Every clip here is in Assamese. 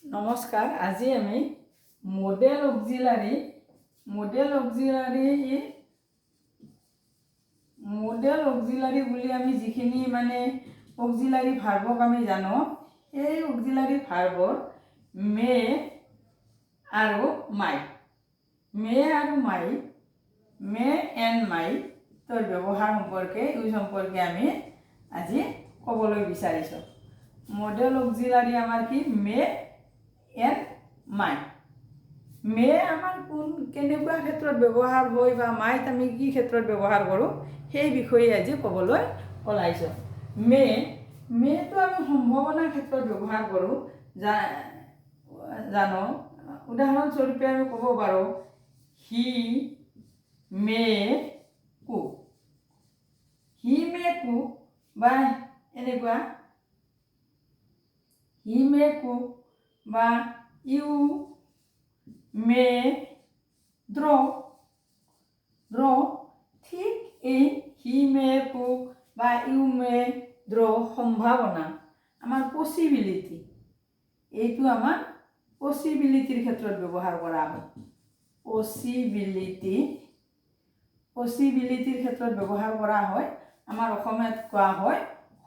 নমস্কাৰ। আজি আমি মডেল অক্সিলাৰী বুলি আমি যিখিনি মানে অক্সিলাৰী ভাৰ্বক আমি জানো, সেই অক্সিলাৰী ভাৰ্বৰ মে আৰু মে এণ্ড মাইৰ ব্যৱহাৰ ইউজ সম্পৰ্কে আমি আজি ক'বলৈ বিচাৰিছোঁ। মডেল অক্সিলাৰী আমাৰ কি? মে এণ্ড মাই। মে আমাৰ কেনেকুৱা ক্ষেত্ৰত ব্যৱহাৰ হয় বা মাইত আমি কি ক্ষেত্ৰত ব্যৱহাৰ কৰোঁ সেই বিষয়ে আজি ক'বলৈ ওলাইছোঁ। মেটো আমি সম্ভাৱনাৰ ক্ষেত্ৰত ব্যৱহাৰ কৰোঁ। জানো, উদাহৰণস্বৰূপে আমি ক'ব পাৰোঁ হি মে কুক। বা এনেকুৱা হি মে কুক বা ইউ মে ড্ৰ। ঠিক এই হি মে কুক বা ইউ মে ড্ৰ সম্ভাৱনা, আমাৰ পচিবিলিটি, এইটো আমাৰ পচিবিলিটিৰ ক্ষেত্ৰত ব্যৱহাৰ কৰা হয়। পচিবিলিটিৰ ক্ষেত্ৰত ব্যৱহাৰ কৰা হয়। আমাৰ অসমীয়াত কোৱা হয়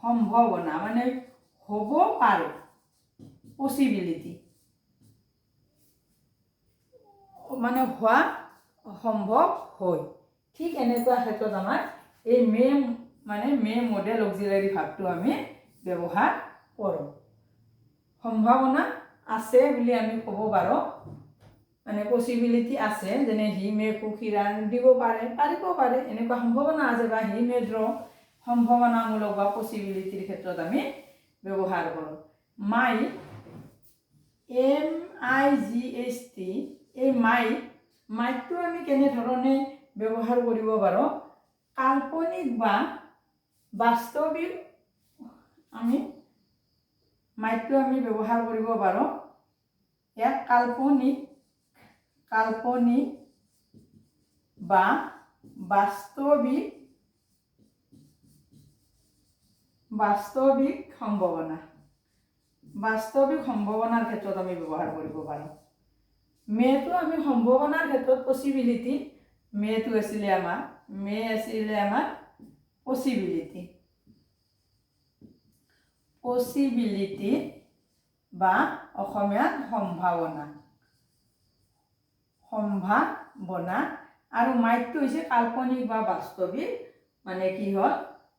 সম্ভাৱনা, মানে হ'ব পাৰে। পচিবিলিটি মানে হোৱা সম্ভৱ হয়। ঠিক এনেকুৱা ক্ষেত্ৰত আমাৰ এই মে মডেল অক্সিলাৰী ভাৰ্বটো আমি ব্যৱহাৰ কৰোঁ। সম্ভাৱনা আছে বুলি আমি ক'ব পাৰোঁ, মানে পচিবিলিটি আছে, যেনে হি মে কুক, সি ৰান্ধিব পাৰিব পাৰে, এনেকুৱা সম্ভাৱনা আছে। বা হি মে ড্ৰ, সম্ভাৱনামূলক বা পচিবিলিটিৰ ক্ষেত্ৰত আমি ব্যৱহাৰ কৰোঁ। MIGHT, এই মাইটো আমি কেনেধৰণে ব্যৱহাৰ কৰিব পাৰোঁ? কাল্পনিক বা বাস্তৱিক মাইটো আমি ব্যৱহাৰ কৰিব পাৰোঁ। ইয়াক কাল্পনিক বা বাস্তৱিক সম্ভাৱনাৰ ক্ষেত্ৰত আমি ব্যৱহাৰ কৰিব পাৰোঁ। মেটো আমি সম্ভাৱনাৰ ক্ষেত্ৰত পচিবিলিটি, মে আছিলে আমাৰ পচিবিলিটি বা অসমীয়াত সম্ভাৱনা। আৰু মাইটো হৈছে কাল্পনিক বা বাস্তৱিক, মানে কি হ'ল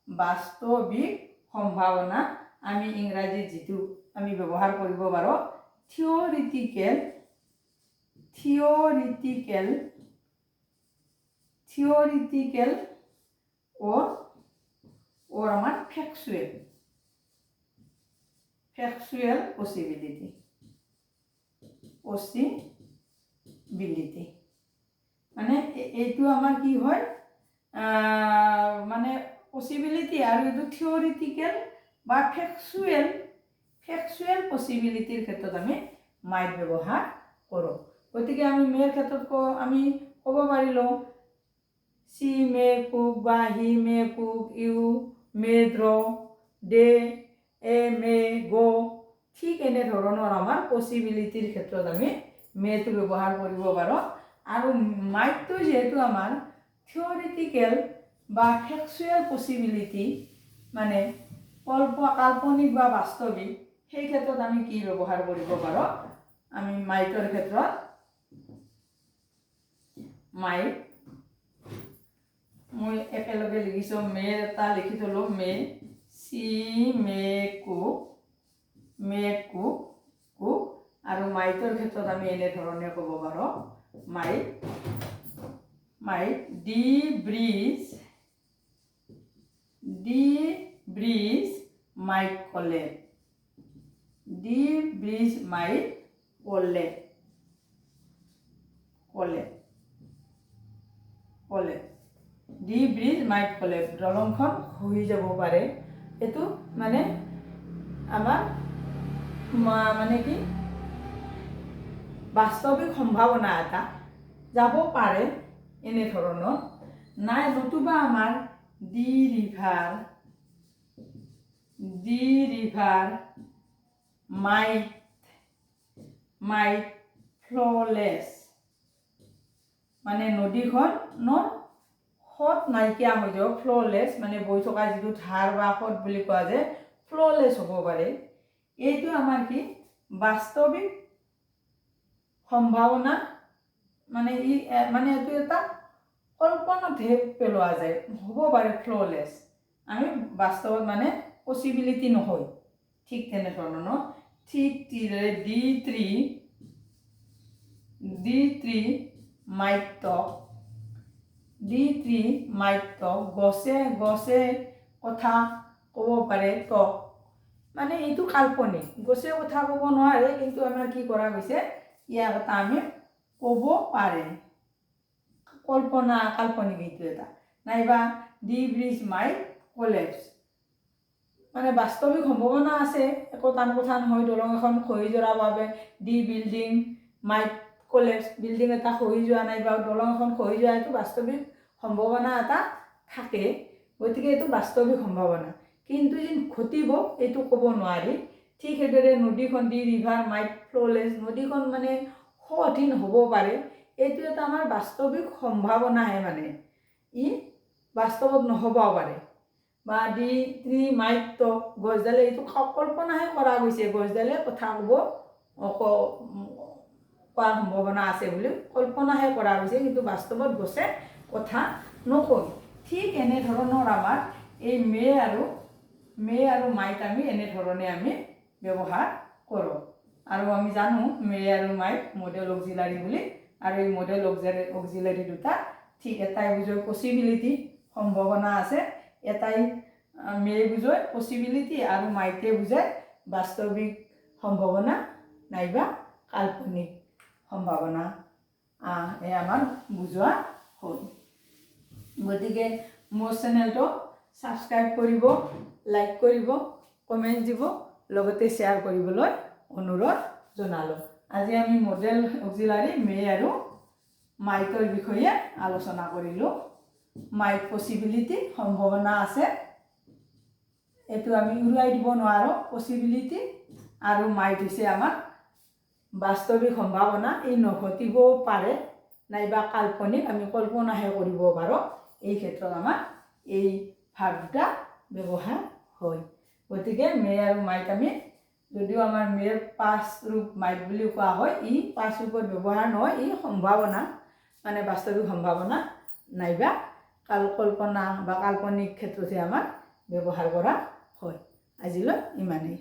বাস্তৱিক সম্ভাৱনা। আমি ইংৰাজীত যিটো আমি ব্যৱহাৰ কৰিব পাৰোঁ থিঅৰিটিকেল or আমাৰ ফেকচুৱেল পচিবিলিটি। মানে এইটো আমাৰ কি হয়, মানে পচিবিলিটি, আৰু এইটো থিঅৰিটিকেল বা ফেকচুৱেল পচিবিলিটিৰ ক্ষেত্ৰত আমি মাইট ব্যৱহাৰ কৰোঁ। গতিকে আমি মেৰ ক্ষেত্ৰত আমি ক'ব পাৰিলোঁ চি মে কুক বা হি মে কুক, ইউ মে ড্ৰ, দে মে গো। ঠিক এনেধৰণৰ আমাৰ পচিবিলিটিৰ ক্ষেত্ৰত আমি মেটো ব্যৱহাৰ কৰিব পাৰোঁ। আৰু মাইটটো যিহেতু আমাৰ থিঅৰিটিকেল বা ফেকচুৱেল পচিবিলিটি, মানে কাল্পনিক বা বাস্তৱিক, সেই ক্ষেত্ৰত আমি কি ব্যৱহাৰ কৰিব পাৰোঁ? আমি মাইটৰ ক্ষেত্ৰত মই একেলগে লিখিছোঁ, মেৰ এটা লিখি থলোঁ, মে চি মে কুক আৰু মাইটৰ ক্ষেত্ৰত আমি এনেধৰণে ক'ব পাৰোঁ মাইট ডি ব্ৰিজ মাইট ক'লে। ডি ব্ৰিজ মাইট ক'লে। ডি ব্ৰিজ মাইট ক'লে, দলংখন খহি যাব পাৰে। এইটো মানে আমাৰ মানে কি বাস্তৱিক সম্ভাৱনা এটা, যাব পাৰে এনেধৰণৰ। নতুবা আমাৰ ডি ৰিভাৰ মাইট মাইট ফ্ল'লেছ মানে নদীখনৰ সোঁত নাইকিয়া হৈ যাব। ফ্ল'লেছ মানে বৈ থকা যিটো ধাৰ বা সোঁত বুলি কোৱা যায়, ফ্ল'লেছ হ'ব পাৰে। এইটো আমাৰ কি বাস্তৱিক সম্ভাৱনা, মানে এইটো এটা কল্পনাতহে পেলোৱা যায়, হ'ব পাৰে ফ্ল'লেছ, আমি বাস্তৱত মানে পচিবিলিটি নহয়। ঠিক তেনেধৰণৰ ন। ঠিক D3 might talk, গছে কথা ক'ব পাৰে। টক মানে এইটো কাল্পনিক, গছে কথা ক'ব নোৱাৰে, কিন্তু আমাৰ কি কৰা গৈছে, ইয়াৰ কথা আমি ক'ব পাৰে, কাল্পনিক এইটো এটা। নাইবা দি ব্ৰিজ মাইট কলেপছ মানে বাস্তৱিক সম্ভাৱনা আছে, একো টান কথা নহয়, দলং এখন খহি যোৱাৰ বাবে দি বিল্ডিং মাইট কলেপছ, বিল্ডিং এটা খহি যোৱা নাই বা দলং এখন খহি যোৱা, এইটো বাস্তৱিক সম্ভাৱনা এটা থাকে। গতিকে এইটো বাস্তৱিক সম্ভাৱনা, কিন্তু যেন ঘটিব এইটো ক'ব নোৱাৰি। ঠিক সেইদৰে নদীখন দি ৰিভাৰ মাইট ফ্ল'লেছ, নদীখন মানে স্বাধীন হ'ব পাৰে, এইটো এটা আমাৰ বাস্তৱিক সম্ভাৱনাহে, মানে ই বাস্তৱত নহ'বও পাৰে। বা দি মাইট টক, গছডালে এইটো কল্পনাহে কৰা গৈছে, গছডালে কথা কোৱাৰ সম্ভাৱনা আছে বুলি কল্পনাহে কৰা গৈছে, কিন্তু বাস্তৱত গছে কথা নকয়। ঠিক এনেধৰণৰ আমাৰ এই মে আৰু মাইট আমি এনেধৰণে আমি ব্যৱহাৰ কৰোঁ। আৰু আমি জানো মে আৰু মাইট মডেল অক্সিলাৰী বুলি, আৰু এই মডেল অক্সিলাৰী দুটা ঠিক এটাই বুজয় পচিবিলিটি, সম্ভাৱনা আছে, এটাই মে বুজয় পচিবিলিটি, আৰু মাইটে বুজায় বাস্তৱিক সম্ভাৱনা নাইবা কাল্পনিক সম্ভাৱনা। এই আমাৰ বুজোৱা হ'ল। গতিকে মোৰ চেনেলটো ছাবস্ক্ৰাইব কৰিব, লাইক কৰিব, কমেণ্ট দিব, লগতে শ্বেয়াৰ কৰিবলৈ অনুৰোধ জনালোঁ। আজি আমি মডেল অক্সিলাৰী মে আৰু মাইটৰ বিষয়ে আলোচনা কৰিলোঁ। মাইট পচিবিলিটি, সম্ভাৱনা আছে, এইটো আমি উৰুৱাই দিব নোৱাৰোঁ পচিবিলিটি, আৰু মাইট হৈছে আমাৰ বাস্তৱিক সম্ভাৱনা, এই নঘটিবও পাৰে, নাইবা কাল্পনিক, আমি কল্পনাহে কৰিব পাৰোঁ। এই ক্ষেত্ৰত আমাৰ এই ভাগ দুটা ব্যৱহাৰ হয়। গতিকে মে আৰু মাইট আমি, যদিও আমাৰ মেৰ 5 ৰূপ মাইট বুলি কোৱা হয়, ই 5 ৰূপত ব্যৱহাৰ নহয়, ই সম্ভাৱনা মানে বাস্তৱিক সম্ভাৱনা নাইবা কল্পনা বা কাল্পনিক ক্ষেত্ৰতহে আমাৰ ব্যৱহাৰ কৰা হয়। আজিলৈ ইমানেই।